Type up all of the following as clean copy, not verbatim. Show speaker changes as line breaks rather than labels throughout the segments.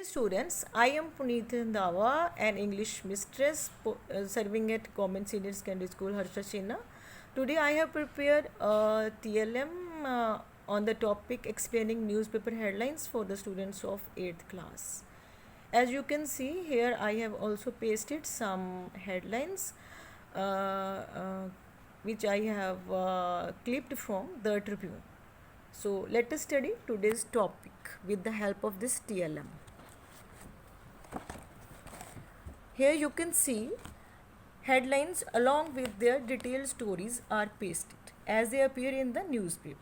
students, I am Puneet Randhawa, an English mistress serving at Government Senior Secondary School, Harsha Chena. Today I have prepared a TLM on the topic explaining newspaper headlines for the students of 8th class. As you can see here, I have also pasted some headlines which I have clipped from the Tribune. So let us study today's topic with the help of this TLM. Here you can see headlines along with their detailed stories are pasted as they appear in the newspaper.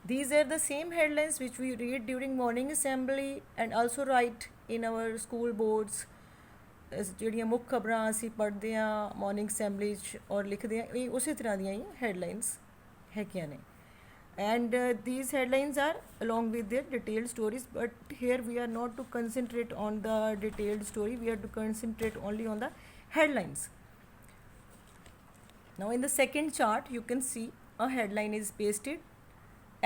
These are the same headlines which we read during morning assembly and also write in our school boards. ਜਿਹੜੀਆਂ ਮੁੱਖ ਖਬਰਾਂ ਅਸੀਂ ਪੜ੍ਹਦੇ ਹਾਂ morning assembly 'ਚ ਔਰ ਲਿਖਦੇ ਹਾਂ ਇਹ ਉਸੇ ਤਰ੍ਹਾਂ ਦੀਆਂ ਹੀ ਹੈਡਲਾਈਨਸ ਹੈਗੀਆਂ ਨੇ and these headlines are along with their detailed stories, but here we are not to concentrate on the detailed story, we are to concentrate only on the headlines. Now in the second chart you can see a headline is pasted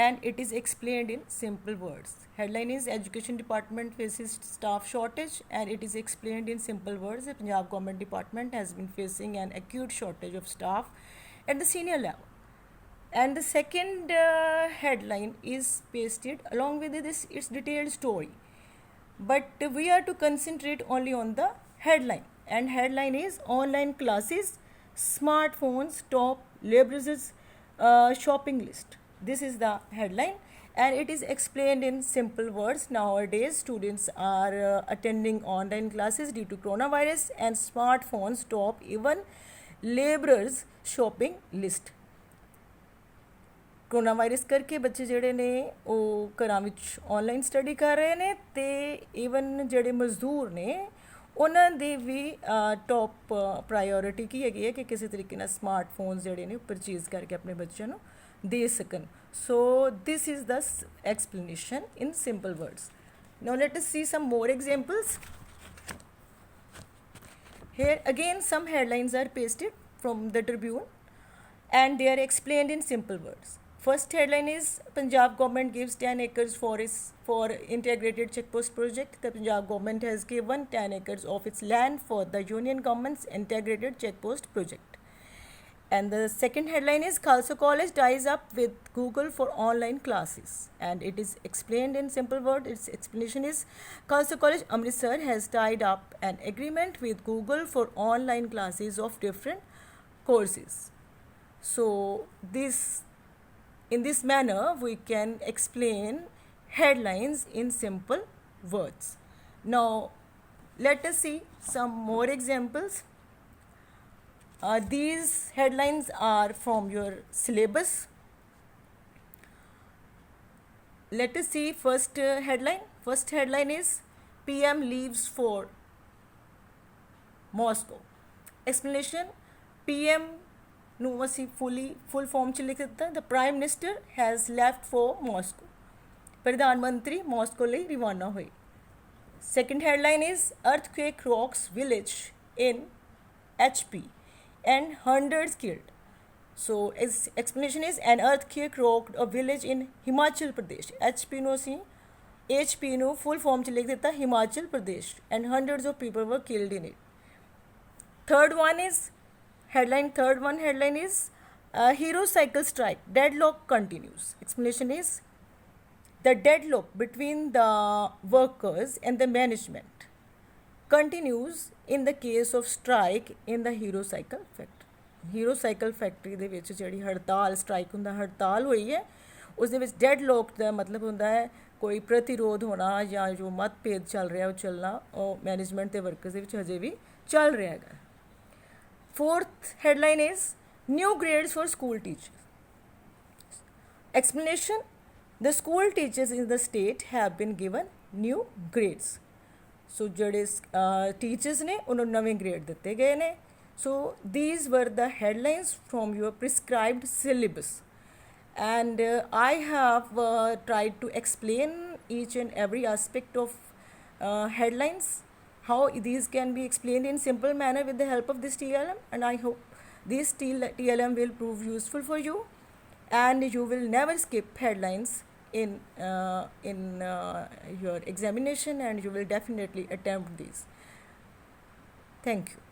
and it is explained in simple words. Headline is Education Department faces staff shortage and it is explained in simple words. The Punjab Government Department has been facing an acute shortage of staff at the senior level. And the second headline is pasted along with this its detailed story, but we are to concentrate only on the headline, and headline is online classes, smartphones top laborers shopping list. This is the headline and it is explained in simple words. Nowadays students are attending online classes due to coronavirus, and smartphones top even laborers shopping list. Corona virus ਕਰਕੇ ਬੱਚੇ ਜਿਹੜੇ ਨੇ ਉਹ ਘਰਾਂ ਵਿੱਚ online study ਕਰ ਰਹੇ ਨੇ ਅਤੇ ਈਵਨ ਜਿਹੜੇ ਮਜ਼ਦੂਰ ਨੇ ਉਹਨਾਂ ਦੀ ਵੀ ਟੋਪ ਪ੍ਰਾਇਓਰਿਟੀ ਕੀ ਹੈਗੀ ਹੈ ਕਿ ਕਿਸੇ ਤਰੀਕੇ ਨਾਲ ਸਮਾਰਟਫੋਨਸ ਜਿਹੜੇ ਨੇ ਪਰਚੇਜ਼ ਕਰਕੇ ਆਪਣੇ ਬੱਚਿਆਂ ਨੂੰ ਦੇ ਸਕਣ. So this is the explanation in simple words. Now let us see some more examples. Here again some headlines are pasted from the Tribune and they are explained in simple words. First headline is Punjab government gives 10 acres for integrated checkpost project. The Punjab government has given 10 acres of its land for the union government's integrated checkpost project. And the second headline is Khalsa College ties up with Google for online classes, and it is explained in simple words. Its explanation is Khalsa College Amritsar has tied up an agreement with Google for online classes of different courses. So in this manner we can explain headlines in simple words. Now let us see some more examples. These headlines are from your syllabus. Let us see first headline. First headline is PM leaves for Moscow. Explanation: PM ਨੂੰ ਅਸੀਂ full form 'ਚ ਲਿਖ ਦਿੱਤਾ. The prime minister has left for Moscow. ਪ੍ਰਧਾਨ ਮੰਤਰੀ Moscow ਲਈ ਰਵਾਨਾ ਹੋਏ. Second headline is earthquake rocks village in HP and hundreds killed. So its explanation is an earthquake rocked a village in Himachal Pradesh. HP ਨੂੰ full form 'ਚ ਲਿਖ ਦਿੱਤਾ Himachal Pradesh, and hundreds of people were killed in it. Third headline is Hero cycle strike, deadlock continues. Explanation is the deadlock between the workers and the management continues in the case of strike in the Hero cycle factory. Hero cycle factory ਦੇ ਵਿੱਚ ਜਿਹੜੀ ਹੜਤਾਲ strike ਹੁੰਦਾ ਹੜਤਾਲ ਹੋਈ ਹੈ ਉਸ ਦੇ ਵਿੱਚ ਡੈਡਲੋਕ ਦਾ ਮਤਲਬ ਹੁੰਦਾ ਹੈ ਕੋਈ ਪ੍ਰਤੀਰੋਧ ਹੋਣਾ ਜਾਂ ਜੋ ਮਤਭੇਦ ਚੱਲ ਰਿਹਾ ਉਹ ਚੱਲਣਾ ਉਹ ਮੈਨੇਜਮੈਂਟ ਅਤੇ ਵਰਕਰਸ ਦੇ ਵਿੱਚ ਹਜੇ ਵੀ ਚੱਲ ਰਿਹਾ ਹੈਗਾ. Fourth headline is new grades for school teachers. Explanation: the school teachers in the state have been given new grades. So ਜਿਹੜੇ teachers ਨੇ ਉਹਨਾਂ ਨੂੰ ਨਵੇਂ grade ਦਿੱਤੇ ਗਏ ਨੇ. So these were the headlines from your prescribed syllabus, and I have tried to explain each and every aspect of headlines, how these can be explained in simple manner with the help of this TLM, and I hope this TLM will prove useful for you and you will never skip headlines in your examination, and you will definitely attempt these. Thank you.